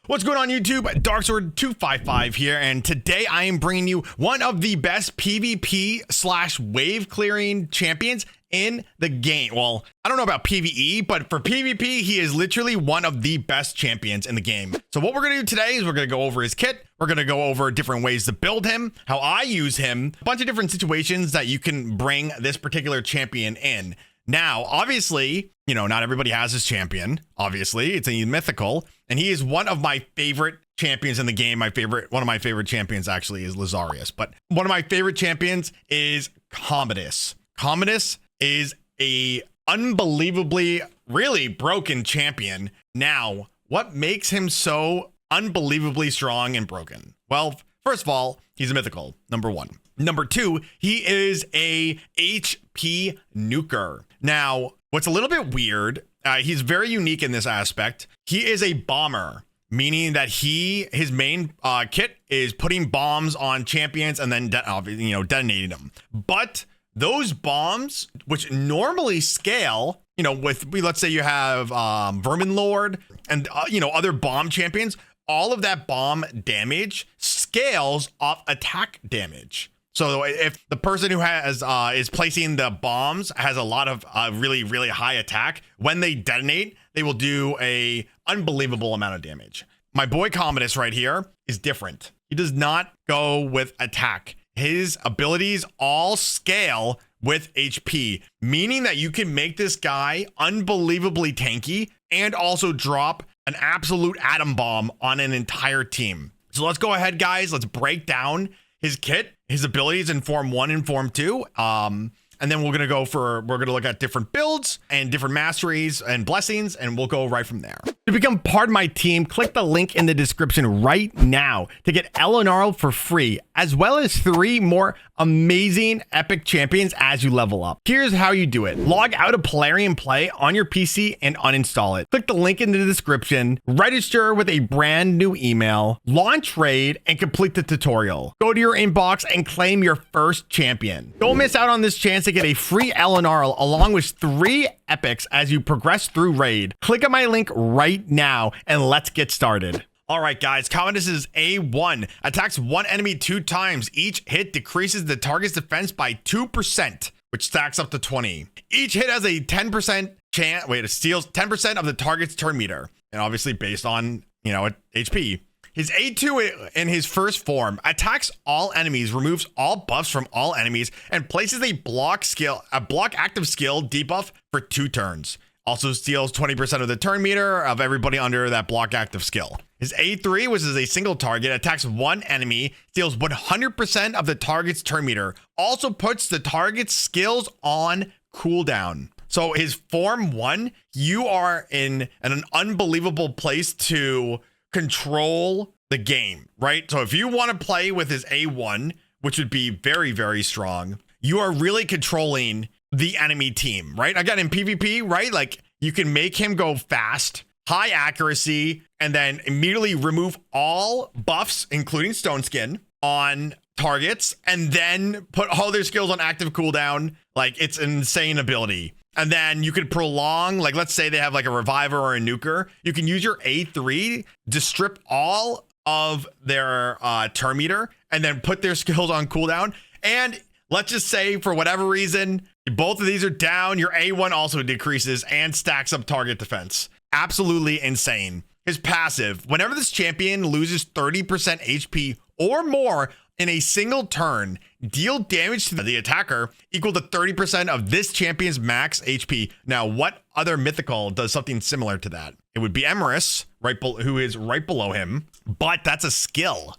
What's going on YouTube? Darksword255 here, and today I am bringing you one of the best PvP slash wave clearing champions in the game. Well, I don't know about PvE, but for PvP, he is literally one of the best champions in the game. So what we're gonna do today is we're gonna go over his kit. We're gonna go over different ways to build him, how I use him, a bunch of different situations that you can bring this particular champion in. Now, obviously, you know, not everybody has his champion. Obviously, it's a mythical, and he is one of my favorite champions in the game. One of my favorite champions actually is Lazarius, but one of my favorite champions is Komidus. Komidus is a unbelievably, really broken champion. Now, what makes him so unbelievably strong and broken? Well, first of all, he's a mythical, number one. Number two, he is a HP nuker. Now, what's a little bit weird, he's very unique in this aspect. He is a bomber, meaning that his main kit is putting bombs on champions and then detonating them. But those bombs, which normally scale, let's say you have Vermin Lord and other bomb champions, all of that bomb damage scales off attack damage. So if the person who is placing the bombs has a lot of really, really high attack, when they detonate, they will do a unbelievable amount of damage. My boy Komidus right here is different. He does not go with attack. His abilities all scale with HP, meaning that you can make this guy unbelievably tanky and also drop an absolute atom bomb on an entire team. So let's go ahead, guys. Let's break down his kit, his abilities in Form 1 and Form 2. And then we're going to look at different builds and different masteries and blessings, and we'll go right from there. To become part of my team, click the link in the description right now to get Elenaril for free, as well as 3 more amazing epic champions as you level up. Here's how you do it. Log out of Plarium Play on your PC and uninstall it. Click the link in the description, register with a brand new email, launch raid, and complete the tutorial. Go to your inbox and claim your first champion. Don't miss out on this chance to get a free Elenaril along with 3 epics as you progress through raid. Click on my link right now and let's get started. All right, guys, Komidus is A1, attacks one enemy 2 times. Each hit decreases the target's defense by 2%, which stacks up to 20. Each hit has a 10% chance, it steals 10% of the target's turn meter, and obviously based on, HP. His A2 in his first form attacks all enemies, removes all buffs from all enemies, and places a block active skill debuff for 2 turns. Also steals 20% of the turn meter of everybody under that block active skill. His A3, which is a single target, attacks one enemy, steals 100% of the target's turn meter. Also puts the target's skills on cooldown. So his Form 1, you are in an unbelievable place to control the game, right? So if you want to play with his A1, which would be very, very strong, you are really controlling the enemy team, right? Again, in PvP, right? Like you can make him go fast, high accuracy, and then immediately remove all buffs, including Stone Skin, on targets, and then put all their skills on active cooldown. Like it's an insane ability. And then you could prolong, like let's say they have like a reviver or a nuker. You can use your A3 to strip all of their turn meter and then put their skills on cooldown. And let's just say for whatever reason, both of these are down, your A1 also decreases and stacks up target defense. Absolutely insane. His passive, whenever this champion loses 30% HP or more in a single turn, deal damage to the attacker equal to 30% of this champion's max HP. Now, what other mythical does something similar to that? It would be Emerus, who is right below him, but that's a skill.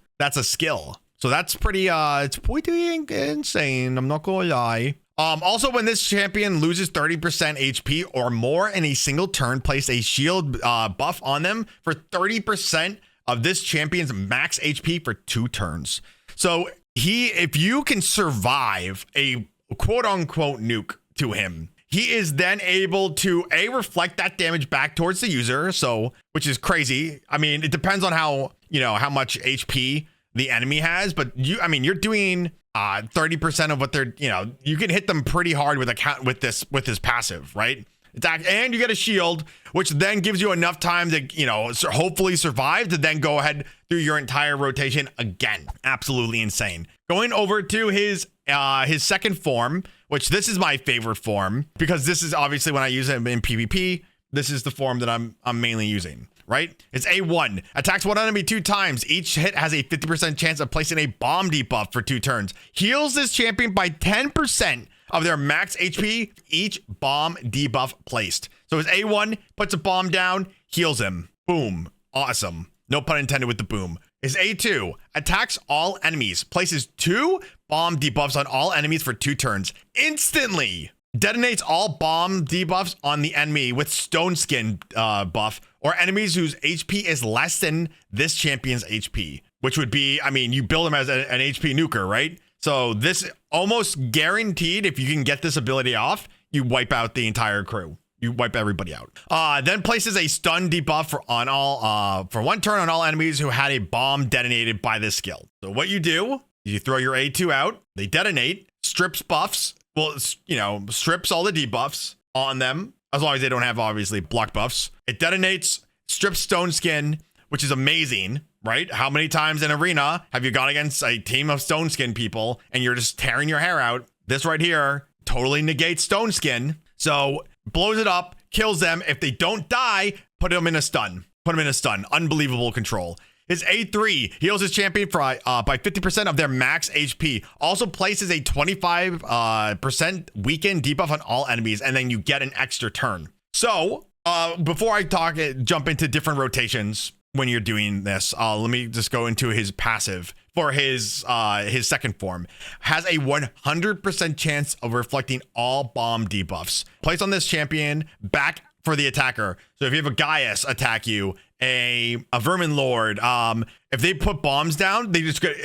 So that's pretty, it's pretty insane. I'm not gonna lie. Also, when this champion loses 30% HP or more in a single turn, place a shield buff on them for 30% of this champion's max HP for 2 turns. So if you can survive a quote unquote nuke to him, he is then able to reflect that damage back towards the user. So, which is crazy. I mean, it depends on how much HP the enemy has, but you're doing 30% of what they're, you can hit them pretty hard with his passive, right? and you get a shield, which then gives you enough time to, you know, hopefully survive to then go ahead through your entire rotation again. Absolutely insane. Going over to his second form, which this is my favorite form because this is obviously when I use it in PvP. This is the form that I'm mainly using, right? It's A1. Attacks one enemy 2 times. Each hit has a 50% chance of placing a bomb debuff for 2 turns. Heals this champion by 10% of their max HP, each bomb debuff placed. So his A1 puts a bomb down, heals him. Boom. Awesome. No pun intended with the boom. His A2 attacks all enemies, places 2 bomb debuffs on all enemies for 2 turns. Instantly detonates all bomb debuffs on the enemy with stone skin buff or enemies whose HP is less than this champion's HP, which would be, I mean, you build him as an HP nuker, right? So this almost guaranteed, if you can get this ability off, you wipe out the entire crew. You wipe everybody out. Then places a stun debuff for 1 turn on all enemies who had a bomb detonated by this skill. So what you do, you throw your A2 out, they detonate, strips buffs, well, you know, strips all the debuffs on them, as long as they don't have, obviously, block buffs. It detonates, strips stone skin, which is amazing, right? How many times in arena have you gone against a team of stone skin people and you're just tearing your hair out? This right here totally negates stone skin. So blows it up, kills them. If they don't die, put them in a stun. Put them in a stun. Unbelievable control. His A3 heals his champion by 50% of their max HP. Also places a 25% weaken debuff on all enemies, and then you get an extra turn. So before I jump into different rotations when you're doing this, let me just go into his passive for his second form. Has a 100% chance of reflecting all bomb debuffs. Place on this champion back for the attacker. So if you have a Gaius attack you, a Vermin Lord, if they put bombs down, it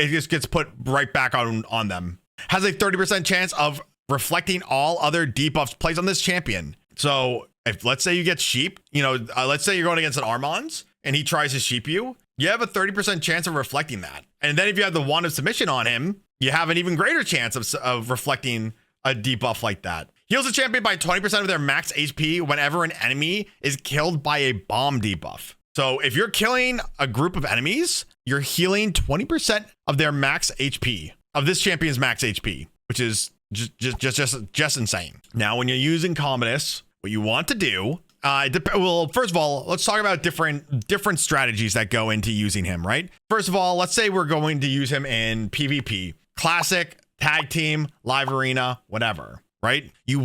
just gets put right back on them. Has a 30% chance of reflecting all other debuffs placed on this champion. So if let's say you get sheep, you know, let's say you're going against an Armons and he tries to sheep you, you have a 30% chance of reflecting that. And then if you have the Wand of Submission on him, you have an even greater chance of reflecting a debuff like that. Heals a champion by 20% of their max HP whenever an enemy is killed by a bomb debuff. So if you're killing a group of enemies, you're healing 20% of their max HP, of this champion's max HP, which is just insane. Now, when you're using Komidus, what you want to do, well, first of all, let's talk about different strategies that go into using him, right? First of all, let's say we're going to use him in PvP, classic, tag team, live arena, whatever, right? You're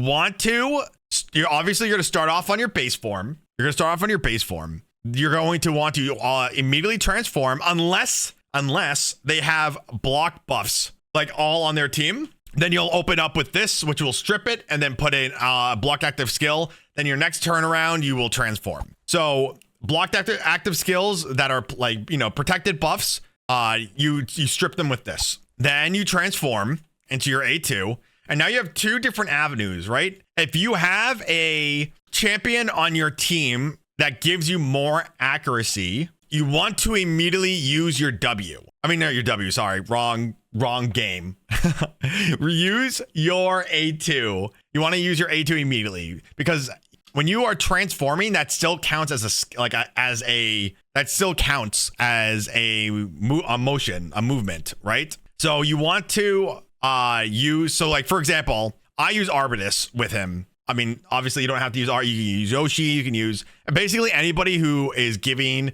obviously going to start off on your base form. You're going to want to immediately transform unless they have block buffs like all on their team. Then you'll open up with this, which will strip it and then put in blocked active skill. Then your next turn around, you will transform. So blocked active skills that are like, you know, protected buffs, you strip them with this. Then you transform into your A2. And now you have 2 different avenues, right? If you have a champion on your team that gives you more accuracy, you want to immediately use your W. I mean, not your W, sorry, wrong game. Use your A2. You want to use your A2 immediately because when you are transforming, that still counts as a movement, right? So you want to so like, for example, I use Arbitus with him. I mean, obviously you don't have to use you can use Yoshi, you can use basically anybody who is giving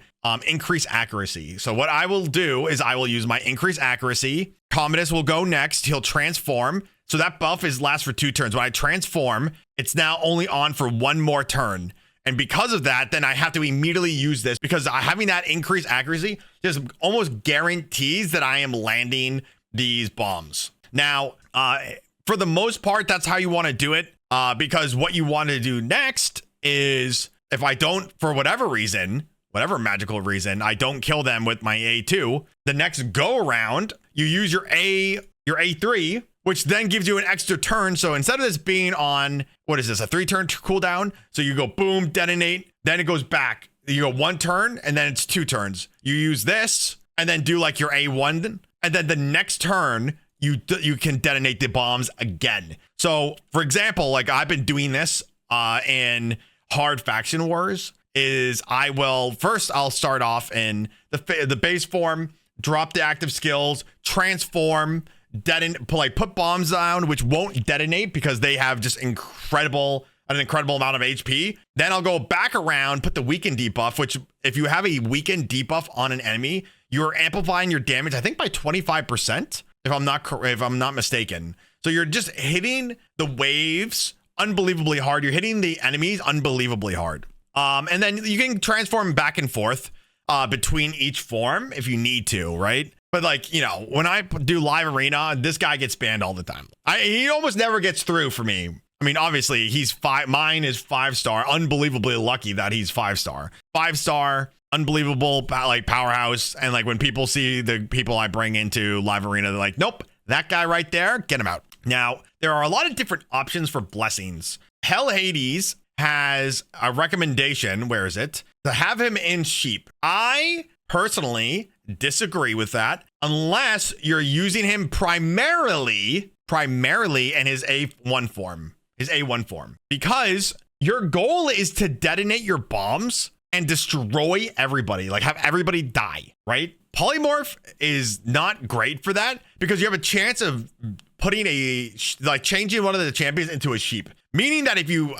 increased accuracy. So what I will do is I will use my increased accuracy. Komidus will go next. He'll transform. So that buff lasts for 2 turns. When I transform, it's now only on for 1 more turn. And because of that, then I have to immediately use this because having that increased accuracy just almost guarantees that I am landing these bombs. Now, for the most part, that's how you want to do it. Because what you want to do next is if I don't, for whatever magical reason, I don't kill them with my A2, the next go around, you use your A3, which then gives you an extra turn. So instead of this being on, what is this, a 3-turn cooldown? So you go boom, detonate, then it goes back. You go 1 turn and then it's 2 turns. You use this and then do like your A1, and then the next turn, you can detonate the bombs again. So for example, like I've been doing this in hard faction wars is I'll start off in the base form, drop the active skills, transform, put bombs down, which won't detonate because they have just an incredible amount of HP. Then I'll go back around, put the weaken debuff, which if you have a weaken debuff on an enemy, you're amplifying your damage, I think by 25%, if I'm not mistaken. So you're just hitting the waves unbelievably hard. You're hitting the enemies unbelievably hard. And then you can transform back and forth between each form if you need to, right? But like, when I do live arena, this guy gets banned all the time. He almost never gets through for me. I mean, obviously mine is 5-star, unbelievably lucky that he's 5-star. 5-star, unbelievable, like powerhouse. And like when people see the people I bring into live arena, they're like, nope, that guy right there, get him out. Now, there are a lot of different options for blessings. Hell Hades has a recommendation, where is it? To have him in sheep. I personally disagree with that unless you're using him primarily in his A1 form, because your goal is to detonate your bombs and destroy everybody, like have everybody die, right? Polymorph is not great for that because you have a chance of putting changing one of the champions into a sheep, meaning that if you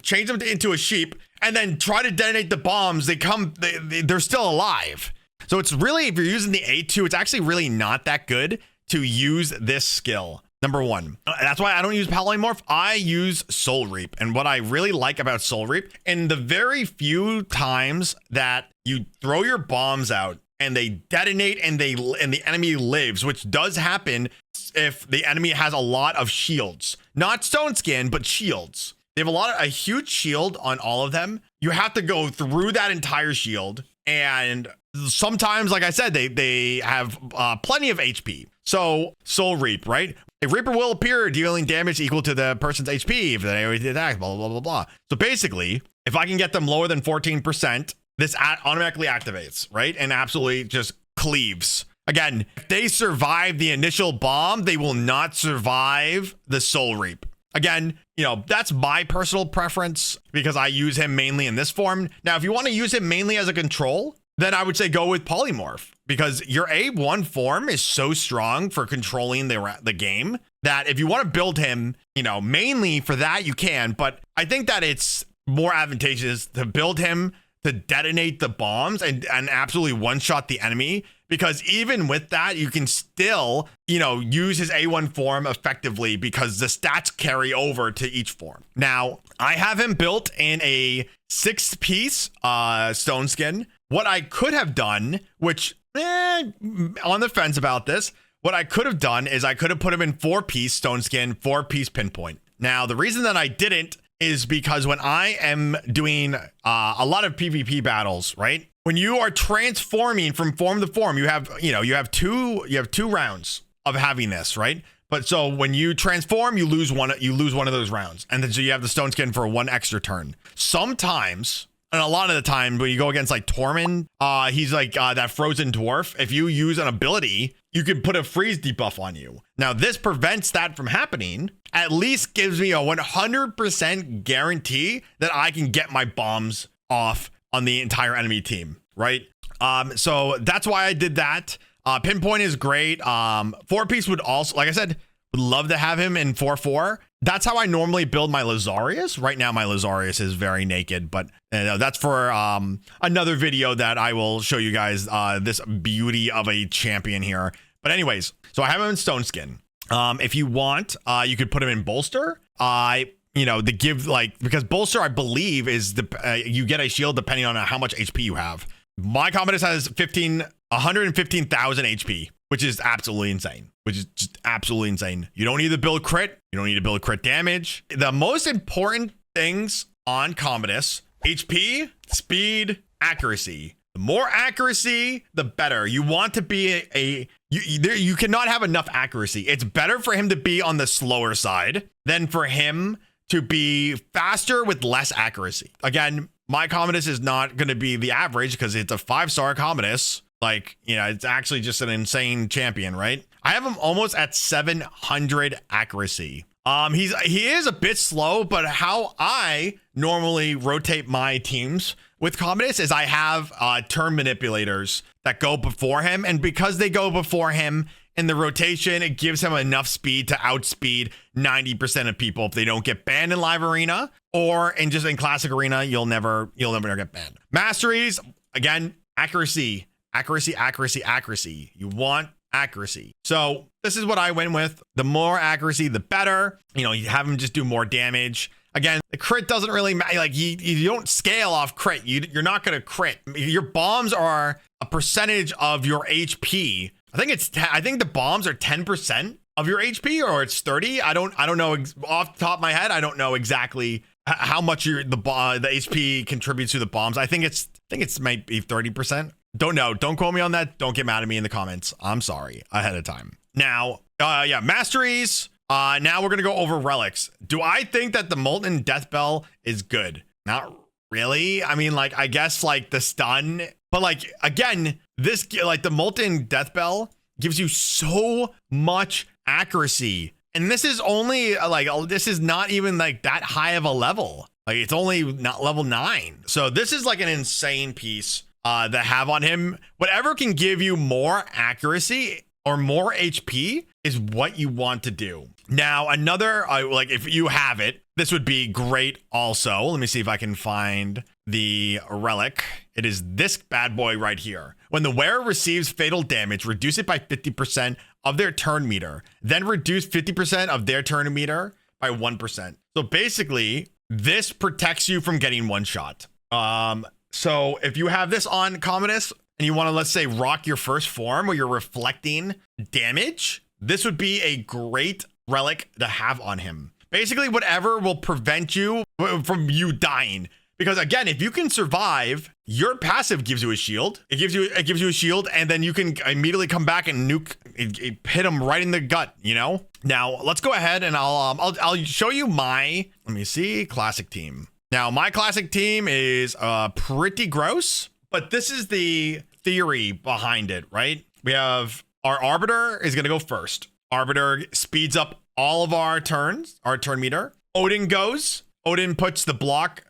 change them into a sheep and then try to detonate the bombs, they're still alive. So it's really, if you're using the A2, it's actually really not that good to use this skill. Number one. That's why I don't use Polymorph. I use Soul Reap. And what I really like about Soul Reap, in the very few times that you throw your bombs out and they detonate and the enemy lives, which does happen if the enemy has a lot of shields, not stone skin, but shields. They have a huge shield on all of them. You have to go through that entire shield. And sometimes, like I said, they have plenty of HP. So Soul Reap, right? A Reaper will appear dealing damage equal to the person's HP if they already attack, blah, blah, blah, blah. So basically, if I can get them lower than 14%, this automatically activates, right? And absolutely just cleaves. Again, if they survive the initial bomb, they will not survive the Soul Reap. Again, that's my personal preference because I use him mainly in this form. Now, if you want to use him mainly as a control, then I would say go with Polymorph because your A1 form is so strong for controlling the game that if you want to build him, mainly for that, you can. But I think that it's more advantageous to build him to detonate the bombs and absolutely one-shot the enemy, because even with that, you can still, use his A1 form effectively because the stats carry over to each form. Now, I have him built in a 6-piece stone skin. What I could have done, which on the fence about this, what I could have done is I could have put him in 4-piece stone skin, 4-piece pinpoint. Now, the reason that I didn't is because when I am doing a lot of PvP battles, right? When you are transforming from form to form, you have two rounds of having this, right? But so when you transform, you lose one of those rounds. And then so you have the stone skin for 1 extra turn. Sometimes, and a lot of the time when you go against like Tormund, he's like that frozen dwarf. If you use an ability, you can put a freeze debuff on you. Now this prevents that from happening. At least gives me a 100% guarantee that I can get my bombs off on the entire enemy team, right? So that's why I did that. Pinpoint is great. 4-piece would also, like I said, would love to have him in 4-4. That's how I normally build my Lazarius. Right now, my Lazarius is very naked, but that's for another video that I will show you guys this beauty of a champion here. But anyways, so I have him in Stone Skin. If you want, you could put him in Bolster. Because Bolster, I believe, is you get a shield depending on how much HP you have. My Komidus has 115,000 HP, which is absolutely insane. You don't need to build crit. You don't need to build crit damage. The most important things on Komidus: HP, speed, accuracy. The more accuracy, the better. You want to be you cannot have enough accuracy. It's better for him to be on the slower side than for him to be faster with less accuracy. Again, my Komidus is not going to be the average because it's a 5-star Komidus. It's actually just an insane champion, right? I have him almost at 700 accuracy. He is a bit slow, but how I normally rotate my teams with Komidus is I have turn manipulators that go before him, and because they go before him in the rotation, it gives him enough speed to outspeed 90% of people if they don't get banned in live arena, or in just in classic arena, you'll never get banned. Masteries, again, accuracy. You want accuracy. So this is what I went with. The more accuracy, the better. You know, you have him just do more damage. Again, the crit doesn't really matter. Like you don't scale off crit. You're not going to crit. Your bombs are a percentage of your HP. I think the bombs are 10% of your HP, or it's 30. I don't know off the top of my head. I don't know exactly how much the HP contributes to the bombs. I think it's might be 30%. Don't know. Don't quote me on that. Don't get mad at me in the comments. I'm sorry ahead of time. Now, yeah, masteries. Now we're gonna go over relics. Do I think that the Molten Death Bell is good? Not really. I mean, like, I guess like the stun, but like, again, this, like, the Molten Death Bell gives you so much accuracy, and this is only like, this is not even like that high of a level. Like, it's only not level 9. So this is like an insane piece that have on him. Whatever can give you more accuracy or more HP is what you want to do. Now, another, like, if you have it, this would be great also. Let me see if I can find the relic. It is this bad boy right here. When the wearer receives fatal damage, reduce it by 50% of their turn meter. Then reduce 50% of their turn meter by 1%. So basically, this protects you from getting one shot. So if you have this on Komidus and you want to, let's say, rock your first form where you're reflecting damage, this would be a great relic to have on him. Basically, whatever will prevent you from you dying. Because again, if you can survive, your passive gives you a shield. It gives you a shield, and then you can immediately come back and nuke, hit him right in the gut, you know? Now, let's go ahead and I'll show you my, let me see, classic team. Now, my classic team is pretty gross, but this is the theory behind it, right? We have our Arbiter is going to go first. Arbiter speeds up all of our turns, our turn meter. Odin goes. Odin puts the block.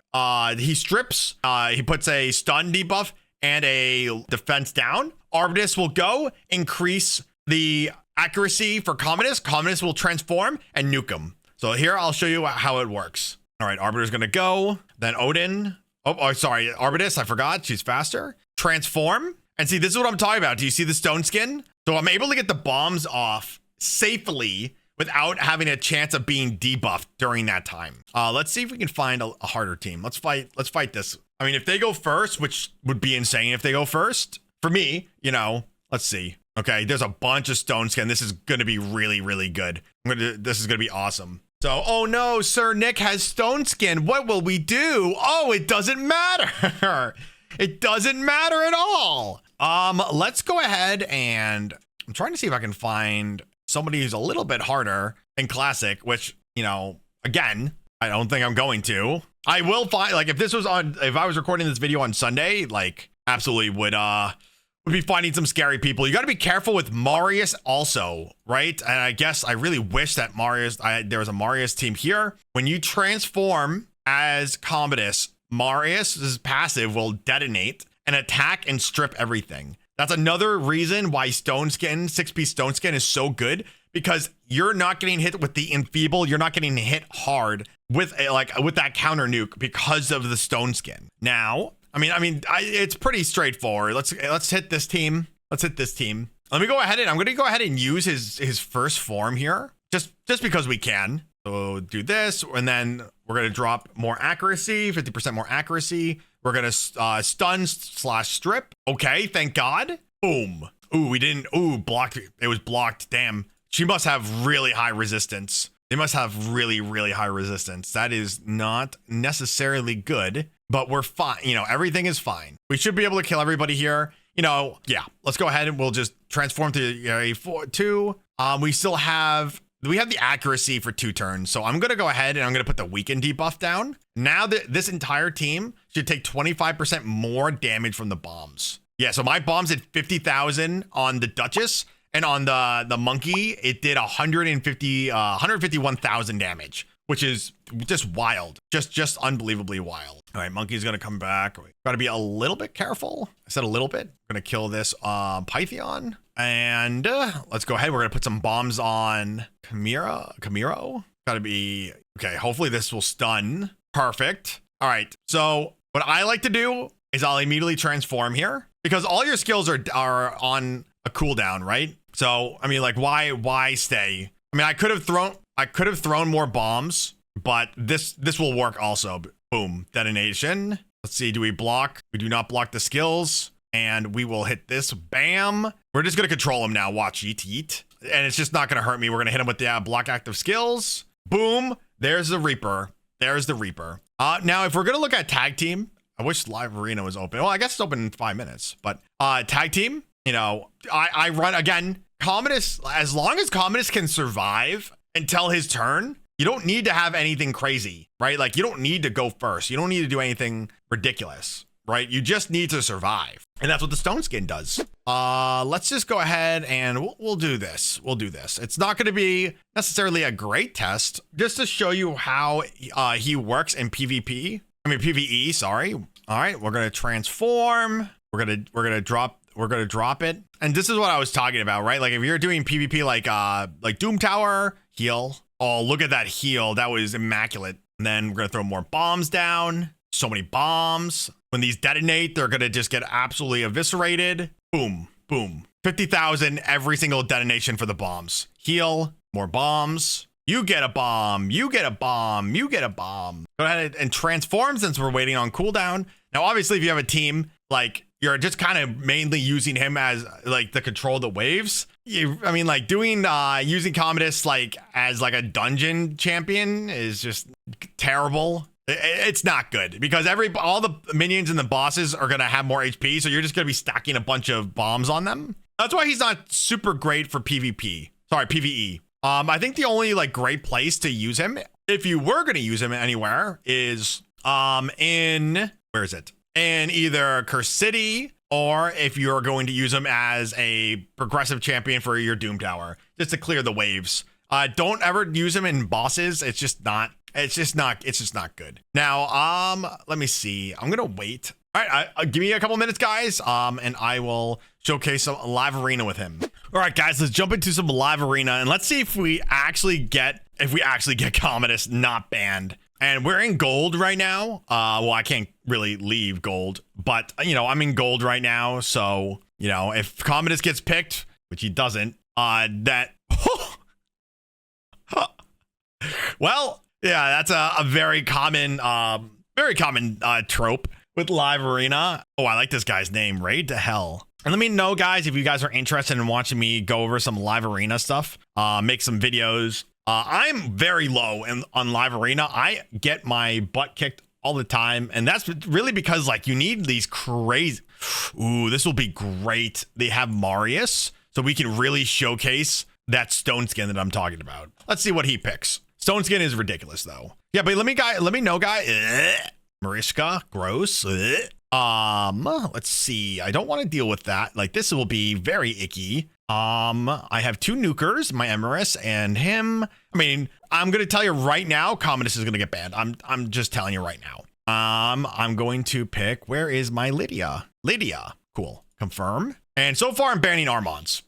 He strips. He puts a stun debuff and a defense down. Arbitus will go, increase the accuracy for Komidus. Komidus will transform and nuke him. So here I'll show you how it works. All right, Arbiter's gonna go. Then Odin. Oh, sorry, Arbitus. I forgot. She's faster. Transform. And see, this is what I'm talking about. Do you see the stone skin? So I'm able to get the bombs off safely without having a chance of being debuffed during that time. Let's see if we can find a harder team. Let's fight this. I mean, if they go first, which would be insane if they go first, for me, you know, let's see. Okay, there's a bunch of stone skin. This is going to be really, really good. This is going to be awesome. So, oh no, Sir Nick has stone skin. What will we do? Oh, it doesn't matter. It doesn't matter at all. Let's go ahead and I'm trying to see if I can find somebody who's a little bit harder in classic, which, you know, again, I don't think I'm going to. I will find, like, if I was recording this video on Sunday, like, absolutely would be finding some scary people. You got to be careful with Marius also, right? And I guess I really wish that there was a Marius team here. When you transform as Komidus, Marius's passive will detonate and attack and strip everything. That's another reason why Stone Skin, 6-piece Stone Skin is so good, because you're not getting hit with the Enfeeble. You're not getting hit hard with that counter nuke because of the Stone Skin. Now, it's pretty straightforward. Let's hit this team. Let's hit this team. I'm going to go ahead and use his first form here, just because we can. So do this, and then we're going to drop more accuracy, 50% more accuracy. We're going to stun/strip. Okay, thank God. Boom. Ooh, we didn't. Ooh, blocked. It was blocked. Damn. She must have really high resistance. They must have really, really high resistance. That is not necessarily good, but we're fine. You know, everything is fine. We should be able to kill everybody here. You know, yeah. Let's go ahead and we'll just transform to A2. We have the accuracy for 2 turns. So I'm going to go ahead and I'm going to put the weaken debuff down. Now that this entire team should take 25% more damage from the bombs. Yeah, so my bombs at 50,000 on the Duchess, And on the monkey, it did 151,000 damage, which is just wild. Just unbelievably wild. All right, monkey's gonna come back. We gotta be a little bit careful. I said a little bit. We're gonna kill this Python. And let's go ahead. We're gonna put some bombs on Camiro. Gotta be, okay, hopefully this will stun. Perfect. All right, so what I like to do is I'll immediately transform here because all your skills are on a cooldown, right? So, I mean, like, why stay? I mean, I could have thrown more bombs, but this will work also. Boom, detonation. Let's see, do we block? We do not block the skills, and we will hit this. Bam. We're just gonna control him now. Watch, yeet. And it's just not gonna hurt me. We're gonna hit him with the block active skills. Boom. There's the Reaper. There's the Reaper. Now, if we're gonna look at tag team, I wish live arena was open. Well, I guess it's open in 5 minutes, but tag team, you know, I run again. Komidus, as long as Komidus can survive until his turn, you don't need to have anything crazy, right? Like, you don't need to go first. You don't need to do anything ridiculous, right? You just need to survive. And that's what the stone skin does. Let's just go ahead and we'll do this. We'll do this. It's not going to be necessarily a great test, just to show you how he works in PvP. I mean, PvE, sorry. All right, we're going to transform. We're going to drop it. And this is what I was talking about, right? Like, if you're doing PvP like Doom Tower, heal. Oh, look at that heal. That was immaculate. And then we're going to throw more bombs down. So many bombs. When these detonate, they're going to just get absolutely eviscerated. Boom, boom. 50,000 every single detonation for the bombs. Heal, more bombs. You get a bomb. You get a bomb. You get a bomb. Go ahead and transform since we're waiting on cooldown. Now, obviously, if you have a team, like, you're just kind of mainly using him as like the control of the waves. I mean, like doing using Komidus like as like a dungeon champion is just terrible. It's not good because all the minions and the bosses are gonna have more HP, so you're just gonna be stacking a bunch of bombs on them. That's why he's not super great for PvP. Sorry, PvE. I think the only like great place to use him, if you were gonna use him anywhere, is in where is it? In either Curse City, or if you're going to use him as a progressive champion for your Doom Tower, just to clear the waves. Don't ever use him in bosses. It's just not good. Now, let me see. I'm gonna wait. All right, give me a couple minutes, guys. And I will showcase some live arena with him. All right, guys, let's jump into some live arena and let's see if we actually get Komidus not banned. And we're in gold right now. Well, I can't really leave gold, but you know, I'm in gold right now. So, you know, if Komidus gets picked, which he doesn't, that, well, yeah, that's a very common trope with live arena. Oh, I like this guy's name, Raid to Hell. And let me know, guys, if you guys are interested in watching me go over some live arena stuff, make some videos. I'm very low on live arena. I get my butt kicked all the time. And that's really because like you need these crazy, ooh, this will be great. They have Marius, so we can really showcase that stone skin that I'm talking about. Let's see what he picks. Stone skin is ridiculous though. Yeah, but let me know, guy. Mariska, gross. Let's see. I don't want to deal with that. Like this will be very icky. I have two nukers, my Emerus and him. I mean, I'm gonna tell you right now, Komidus is gonna get banned. I'm just telling you right now. I'm going to pick, where is my Lydia? Lydia, cool. Confirm. And so far I'm banning Armands.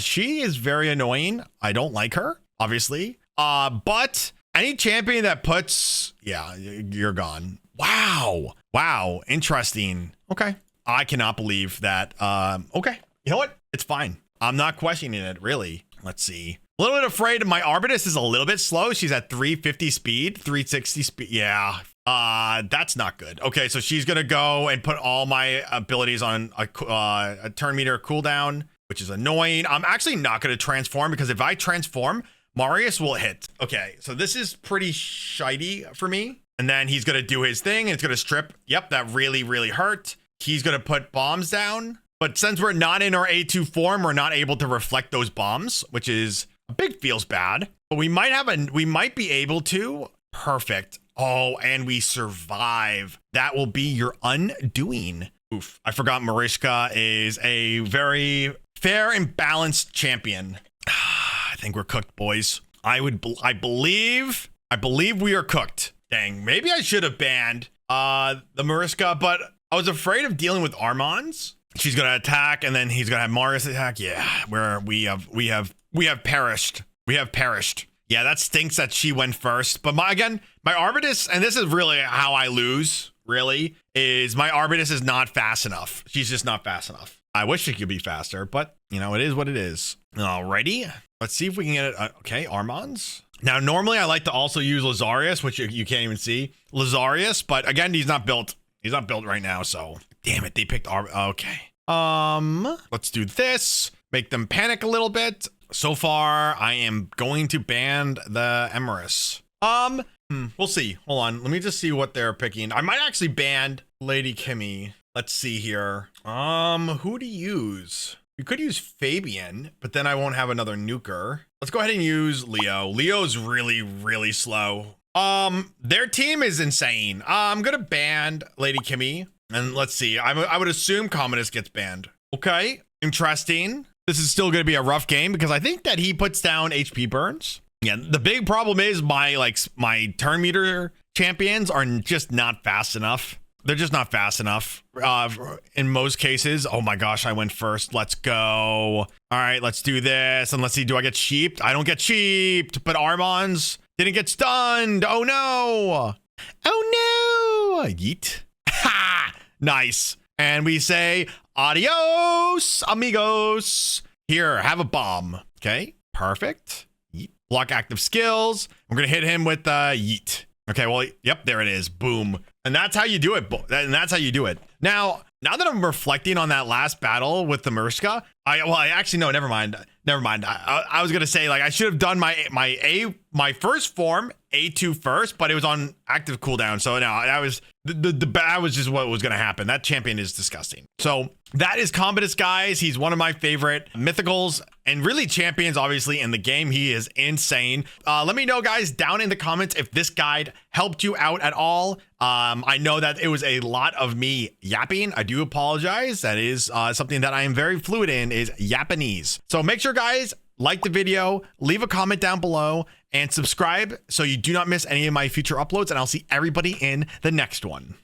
She is very annoying. I don't like her, obviously. But any champion that puts, yeah, you're gone. Wow, interesting. Okay, I cannot believe that. Okay, you know what? It's fine. I'm not questioning it, really. Let's see. A little bit afraid my Arbitus is a little bit slow. She's at 350 speed, 360 speed. Yeah, that's not good. Okay, so she's gonna go and put all my abilities on a turn meter cooldown, which is annoying. I'm actually not gonna transform because if I transform, Marius will hit. Okay, so this is pretty shitey for me. And then he's gonna do his thing and it's gonna strip. Yep, that really hurt. He's gonna put bombs down. But since we're not in our A2 form, we're not able to reflect those bombs, which is a bit feels bad. But we might be able to. Perfect. Oh, and we survive. That will be your undoing. Oof. I forgot Mariska is a very fair and balanced champion. I think we're cooked, boys. I believe we are cooked. Dang, maybe I should have banned the Mariska, but I was afraid of dealing with Armands. She's gonna attack, and then he's gonna have Marius attack. Yeah, we have perished. We have perished. Yeah, that stinks that she went first. But my Arbitus, and this is really how I lose, really, is my Arbitus is not fast enough. She's just not fast enough. I wish she could be faster, but, you know, it is what it is. Alrighty. Let's see if we can get it. Okay, Armands. Now, normally I like to also use Lazarius, which you can't even see. Lazarius, but again, he's not built. He's not built right now, so. Damn it, they picked Okay. Let's do this. Make them panic a little bit. So far, I am going to ban the Emerus. We'll see. Hold on. Let me just see what they're picking. I might actually ban Lady Kimmy. Let's see here. Who to use? We could use Fabian, but then I won't have another nuker. Let's go ahead and use Leo. Leo's really, really slow. Their team is insane. I'm gonna ban Lady Kimmy, and let's see. I would assume Komidus gets banned. Okay, interesting. This is still gonna be a rough game because I think that he puts down HP burns. Yeah, the big problem is my turn meter champions are just not fast enough. They're just not fast enough in most cases. Oh my gosh, I went first. Let's go. All right, let's do this. And let's see, do I get sheeped? I don't get sheeped, but Armands didn't get stunned. Oh no. Oh no. Yeet. Ha! Nice. And we say, adios, amigos. Here, have a bomb. Okay, perfect. Yeet. Block active skills. We're going to hit him with yeet. Okay, well, yep, there it is. Boom. And that's how you do it. And that's how you do it. Now that I'm reflecting on that last battle with the Murska, I actually, no, never mind. I was going to say, like, I should have done my first form, A2 first, but it was on active cooldown. So no, that was that was just what was going to happen. That champion is disgusting. So that is Komidus, guys. He's one of my favorite mythicals and really champions, obviously, in the game. He is insane. Let me know, guys, down in the comments if this guide helped you out at all. I know that it was a lot of me yapping. I do apologize. That is something that I am very fluid in, is Japanese. So make sure, guys, like the video, leave a comment down below, and subscribe so you do not miss any of my future uploads, and I'll see everybody in the next one.